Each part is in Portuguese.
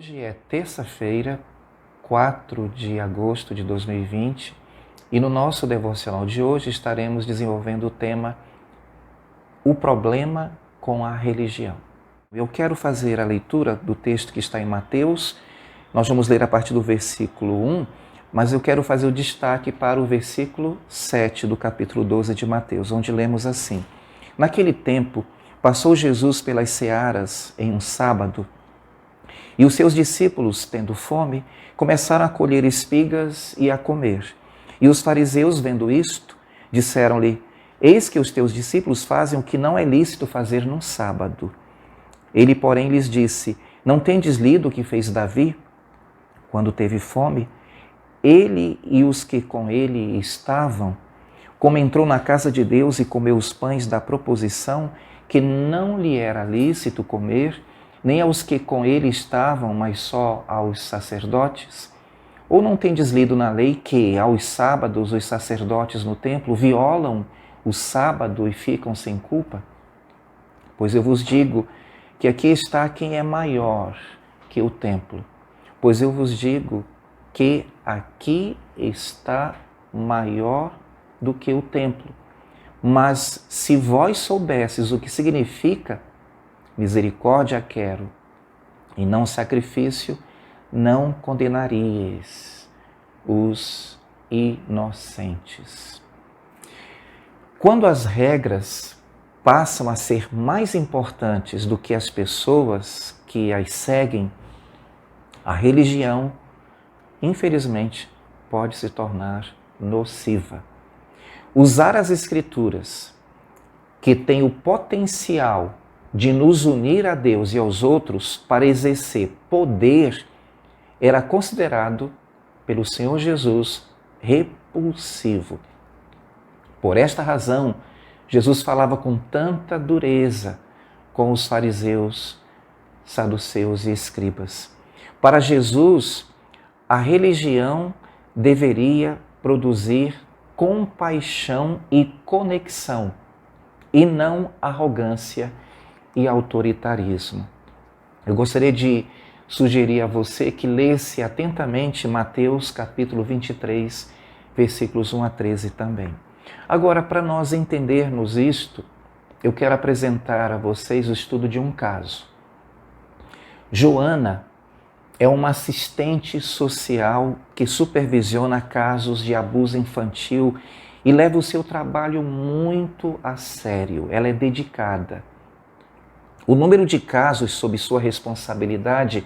Hoje é terça-feira, 4 de agosto de 2020, e no nosso devocional de hoje estaremos desenvolvendo o tema O Problema com a Religião. Eu quero fazer a leitura do texto que está em Mateus. Nós vamos ler a partir do versículo 1, mas eu quero fazer o destaque para o versículo 7 do capítulo 12 de Mateus, onde lemos assim: Naquele tempo, passou Jesus pelas searas em um sábado, e os seus discípulos, tendo fome, começaram a colher espigas e a comer. E os fariseus, vendo isto, disseram-lhe: Eis que os teus discípulos fazem o que não é lícito fazer no sábado. Ele, porém, lhes disse: Não tendes lido o que fez Davi, quando teve fome? Ele e os que com ele estavam, como entrou na casa de Deus e comeu os pães da proposição, que não lhe era lícito comer, nem aos que com ele estavam, mas só aos sacerdotes? Ou não tendes lido na lei que, aos sábados, os sacerdotes no templo violam o sábado e ficam sem culpa? Pois eu vos digo que aqui está quem é maior que o templo. Pois eu vos digo que aqui está maior do que o templo. Mas se vós soubesses o que significa misericórdia quero, e não sacrifício, não condenaríeis os inocentes. Quando as regras passam a ser mais importantes do que as pessoas que as seguem, a religião, infelizmente, pode se tornar nociva. Usar as Escrituras, que têm o potencial de nos unir a Deus e aos outros para exercer poder, era considerado pelo Senhor Jesus repulsivo. Por esta razão, Jesus falava com tanta dureza com os fariseus, saduceus e escribas. Para Jesus, a religião deveria produzir compaixão e conexão, e não arrogância e autoritarismo. Eu gostaria de sugerir a você que lesse atentamente Mateus capítulo 23, versículos 1 a 13 também. Agora, para nós entendermos isto, eu quero apresentar a vocês o estudo de um caso. Joana é uma assistente social que supervisiona casos de abuso infantil e leva o seu trabalho muito a sério. Ela é dedicada. O número de casos sob sua responsabilidade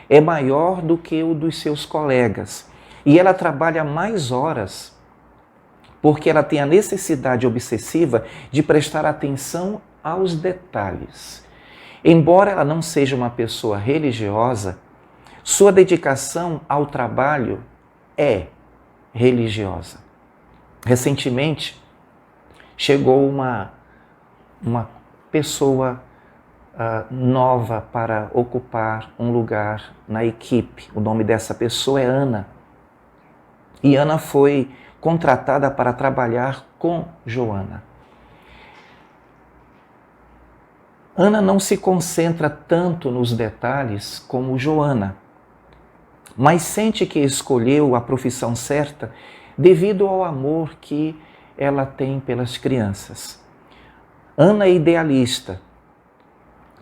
é maior do que o dos seus colegas. E ela trabalha mais horas porque ela tem a necessidade obsessiva de prestar atenção aos detalhes. Embora ela não seja uma pessoa religiosa, sua dedicação ao trabalho é religiosa. Recentemente, chegou uma pessoa nova para ocupar um lugar na equipe. O nome dessa pessoa é Ana. E Ana foi contratada para trabalhar com Joana. Ana não se concentra tanto nos detalhes como Joana, mas sente que escolheu a profissão certa devido ao amor que ela tem pelas crianças. Ana é idealista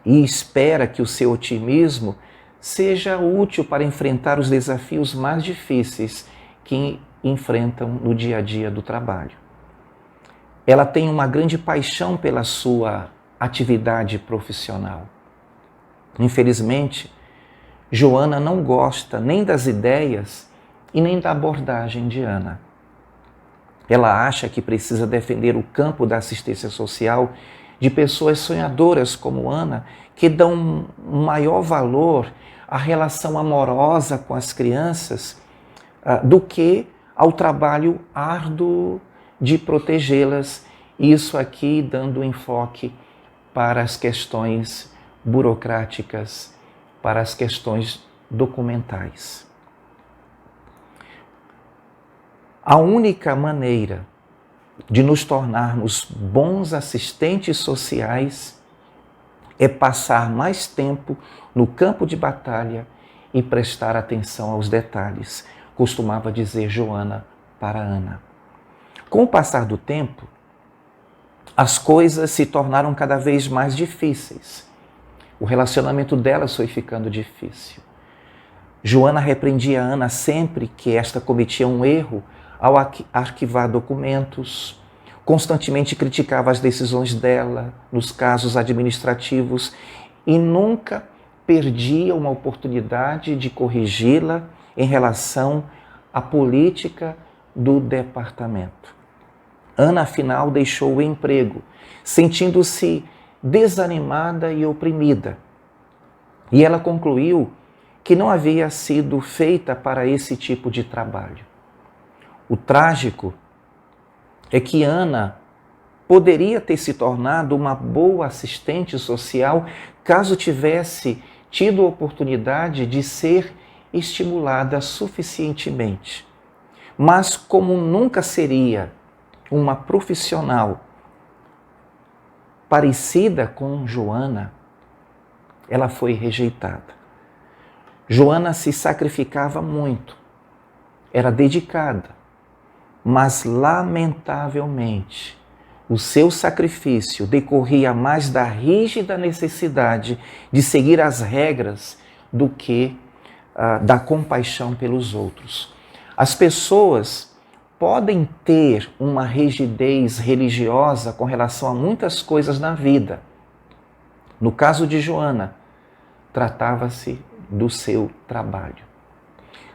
e espera que o seu otimismo seja útil para enfrentar os desafios mais difíceis que enfrentam no dia a dia do trabalho. Ela tem uma grande paixão pela sua atividade profissional. Infelizmente, Joana não gosta nem das ideias e nem da abordagem de Ana. Ela acha que precisa defender o campo da assistência social de pessoas sonhadoras como Ana, que dão maior valor à relação amorosa com as crianças do que ao trabalho árduo de protegê-las, isso aqui dando enfoque para as questões burocráticas, para as questões documentais. A única maneira de nos tornarmos bons assistentes sociais é passar mais tempo no campo de batalha e prestar atenção aos detalhes, costumava dizer Joana para Ana. Com o passar do tempo, as coisas se tornaram cada vez mais difíceis. O relacionamento delas foi ficando difícil. Joana repreendia Ana sempre que esta cometia um erro ao arquivar documentos, constantemente criticava as decisões dela nos casos administrativos e nunca perdia uma oportunidade de corrigi-la em relação à política do departamento. Ana, afinal, deixou o emprego, sentindo-se desanimada e oprimida. E ela concluiu que não havia sido feita para esse tipo de trabalho. O trágico é que Ana poderia ter se tornado uma boa assistente social caso tivesse tido a oportunidade de ser estimulada suficientemente. Mas como nunca seria uma profissional parecida com Joana, ela foi rejeitada. Joana se sacrificava muito, era dedicada, mas lamentavelmente o seu sacrifício decorria mais da rígida necessidade de seguir as regras do que da compaixão pelos outros. As pessoas podem ter uma rigidez religiosa com relação a muitas coisas na vida. No caso de Joana, tratava-se do seu trabalho.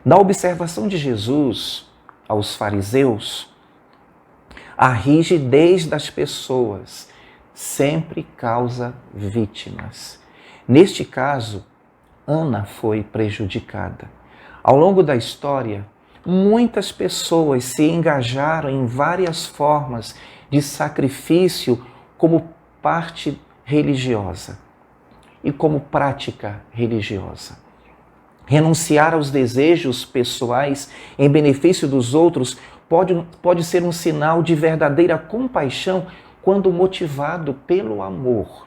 Na observação de Jesus aos fariseus, a rigidez das pessoas sempre causa vítimas. Neste caso, Ana foi prejudicada. Ao longo da história, muitas pessoas se engajaram em várias formas de sacrifício como parte religiosa e como prática religiosa. Renunciar aos desejos pessoais em benefício dos outros pode ser um sinal de verdadeira compaixão quando motivado pelo amor.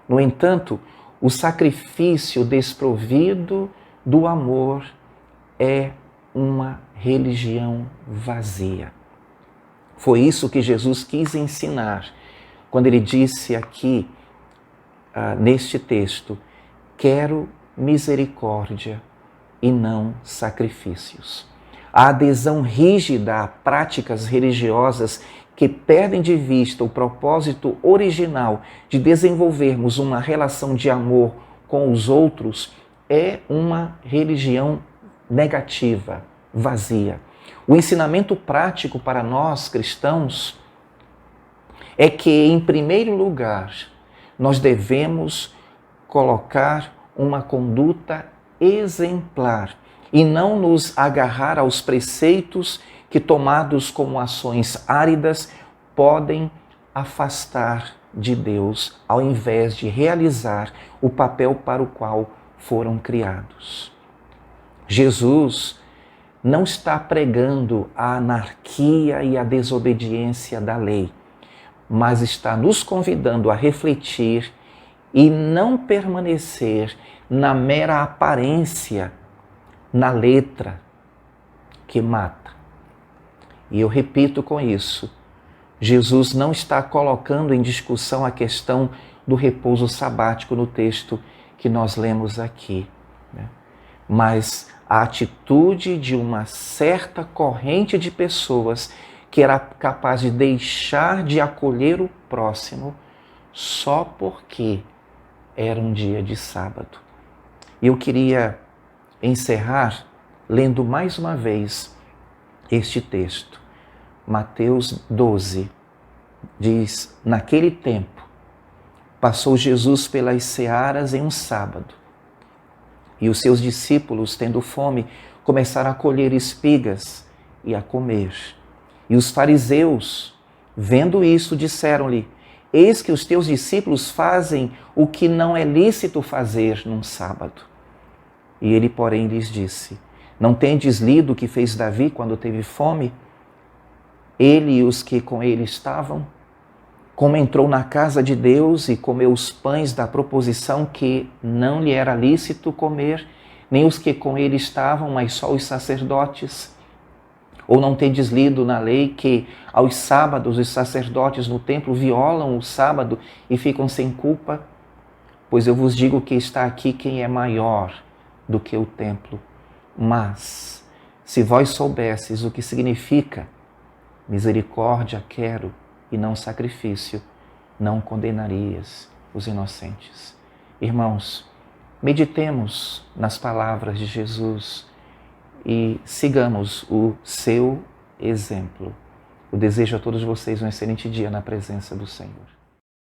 No entanto, o sacrifício desprovido do amor é uma religião vazia. Foi isso que Jesus quis ensinar quando ele disse aqui, neste texto, quero misericórdia e não sacrifícios. A adesão rígida a práticas religiosas que perdem de vista o propósito original de desenvolvermos uma relação de amor com os outros é uma religião negativa, vazia. O ensinamento prático para nós cristãos é que, em primeiro lugar, nós devemos colocar uma conduta exemplar e não nos agarrar aos preceitos que, tomados como ações áridas, podem afastar de Deus, ao invés de realizar o papel para o qual foram criados. Jesus não está pregando a anarquia e a desobediência da lei, mas está nos convidando a refletir e não permanecer na mera aparência, na letra que mata. E eu repito com isso, Jesus não está colocando em discussão a questão do repouso sabático no texto que nós lemos aqui, né? Mas a atitude de uma certa corrente de pessoas que era capaz de deixar de acolher o próximo só porque era um dia de sábado. E eu queria encerrar lendo mais uma vez este texto. Mateus 12 diz: naquele tempo, passou Jesus pelas searas em um sábado, e os seus discípulos, tendo fome, começaram a colher espigas e a comer. E os fariseus, vendo isso, disseram-lhe: eis que os teus discípulos fazem o que não é lícito fazer num sábado. E ele, porém, lhes disse: não tendes lido o que fez Davi quando teve fome? Ele e os que com ele estavam? Como entrou na casa de Deus e comeu os pães da proposição que não lhe era lícito comer, nem os que com ele estavam, mas só os sacerdotes? Ou não tendes lido na lei que aos sábados os sacerdotes no templo violam o sábado e ficam sem culpa? Pois eu vos digo que está aqui quem é maior do que o templo. Mas, se vós soubesses o que significa misericórdia quero e não sacrifício, não condenarias os inocentes. Irmãos, meditemos nas palavras de Jesus e sigamos o seu exemplo. Eu desejo a todos vocês um excelente dia na presença do Senhor.